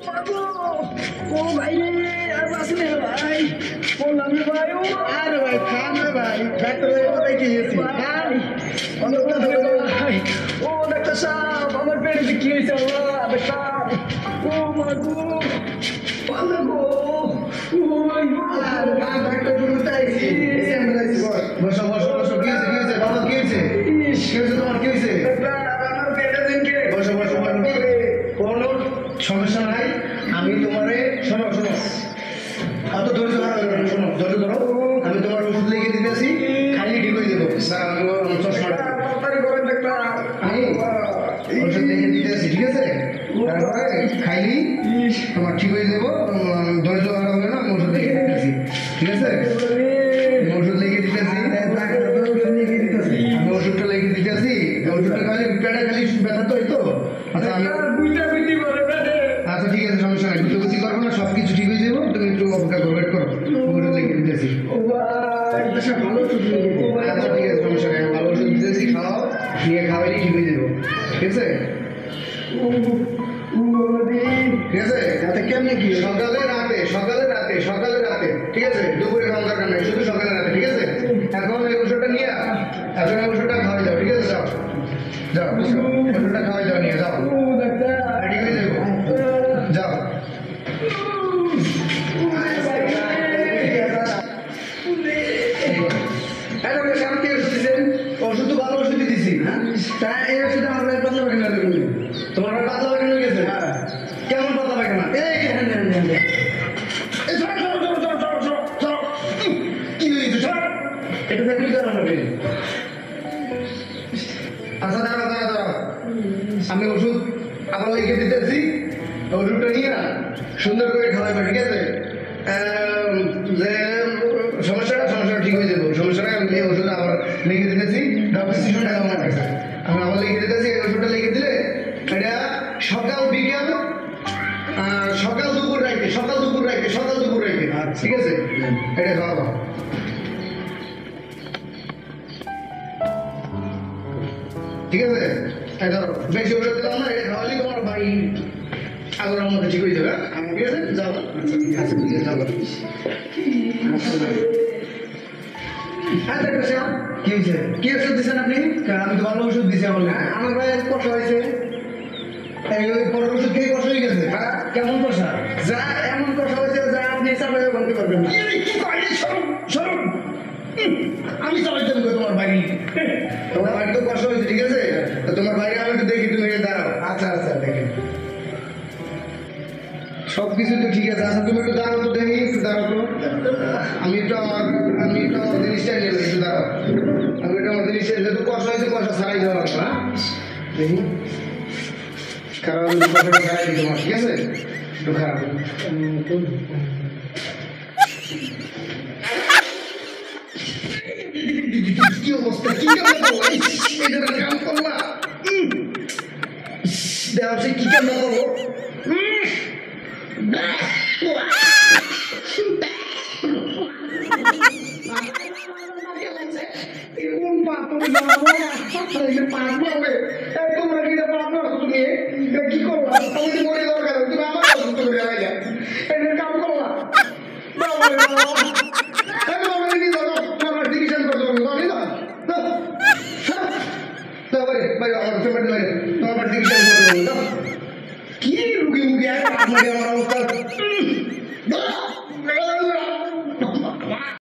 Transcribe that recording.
মাগো ও ভাই রে আর বাসে নে ভাই বললাম রে ভাই ও আরে ভাই খান রে ভাই ডাক্তার ভাই কোথায় গিয়েছি ভাই অনেক ধরে ভাই ও ডাক্তার সাহেব আমার পেটে কি হয়েছে আল্লাহ ডাক্তার ও মাগো মাগো ও মাই গড আর ডাক্তার কোথায় আইছি এমআরআই বসো বসো বসো কি হয়েছে বাবা কি হয়েছে কি হয়েছে তোমার কি হয়েছে আমার পেটে দিন কে বসো বসো বসো কোনো সমস্যা নাই আমি তোমারে শোনো শোনো অত ধৈর্য ধরো শোনো ধৈর্য ধরো আমি তোমার ওষুধ লিখে দিতেছি খাইলে ঠিক হয়ে যাবো চশমাটা আমি ওষুধ লিখে দিতেছি ঠিক আছে তারপরে খাইলি তোমার ঠিক হয়ে যাবো ধৈর্য ধরা হবে না আমি ওষুধ লিখে দিতেছি ঠিক আছে ওষুধ লিখে দিতেছি আমি ওষুধটা লিখে দিতেছি ওষুধটা খালি পেটে খালি ব্যথা তো এই তো আচ্ছা আমি আচ্ছা ঠিক আছে সমস্যা নাই গুছি করবো না সব কিছু ঠিক হয়ে যাবো তুমি একটু অপেক্ষা করো ওয়েট করো ওষুধ লিখে দিতেছি আচ্ছা ঠিক আছে সমস্যা নাই ভালো ওষুধ দিতেছি খাও নিয়ে খাওয়াইলে ঠিক হয়ে যাবো ঠিক আছে ঠিক আছে রাতে কেমনে কি সকালে রাতে সকালে রাতে সকালে রাতে ঠিক আছে দুপুরে খাওয়া দরকার নেই শুধু সকালে রাতে ঠিক আছে এখন এই ওষুধটা নিয়ে এখন এই ওষুধটা খাওয়াই যাও ঠিক আছে যাও যাও ওষুধটা খাওয়াই যাও নিয়ে যাও ঠিক হয়ে যাবো যাও ওষুধ তো ভালো ওষুধ দিছি হ্যাঁ এই ওষুধে আমার পাতলা পায়খানা তোমার পাতলা পায়খানা হয়ে গেছে কেমন পাতলা পায়খানা কি হয়েছে এটা দেখলি কারণ হবে আচ্ছা দাঁড়া দাঁড়া দাঁড়া আমি ওষুধ আবার লিখে দিতেছি ওষুধটা নিয়ে না সুন্দর করে খাওয়াইবা ঠিক আছে যে সমস্যাটা ঠিক হয়ে যাবো সমস্যাটা আমি ওষুধ আবার লিখে দিতেছি প্রেসক্রিপশন টাকা আমার কাছে আমি আবার লিখে দিতেছি এই ওষুধটা লিখে দিলে এটা সকাল বিকেল সকাল দুপুর রাখবে সকাল দুপুর রাখবে সকাল দুপুর রাখবে ঠিক আছে এটা খাওয়াবো ঠিক আছে এটা বেশি ওষুধ দিলাম না এটা খাওয়ালে তোমার বাড়ি আগের মধ্যে ঠিক হয়ে যাবে ঠিক আছে যাও আচ্ছা ঠিক আছে ঠিক আছে যাও কি হয়েছে কি ওষুধ দিচ্ছেন আপনি আমি তো ভালো ওষুধ দিচ্ছি আমার ভাই কষ্ট হয়েছে পরের ওষুধ খেয়ে কষ্ট হয়ে গেছে কেমন কষা যা এমন কষা হয়েছে যা আপনি চাপাইও বলতে পারবেন না আমি চালাইতে দেবো তোমার বাড়ি তোমার বাড়ি তো কষ্ট হয়েছে ঠিক আছে তোমার বাড়ি আমি একটু দেখি তুমি দাঁড়াও আচ্ছা আচ্ছা দেখেন সব কিছু তো ঠিক আছে আচ্ছা তুমি একটু দাঁড়াও তো দেখি একটু দাঁড়াও তো আমি একটু আমার জিনিসটা নিয়ে একটু দাঁড়াও আমি একটু আমার জিনিসটা যেহেতু কষ্ট হয়েছে কষ্ট ছাড়াই দেওয়া লাগবে না দেখি কারণ কষ্টটা ছাড়াই দিই তোমার ঠিক আছে একটু খারাপ কি অবস্থা কি কাম করলা দেওয়া সে কি কাম করবো কি করবো আমি মরে দরকার তুমি আমার অসুস্থ করে এটার কাম করলা কি রুগী মুখে আমার অবস্থা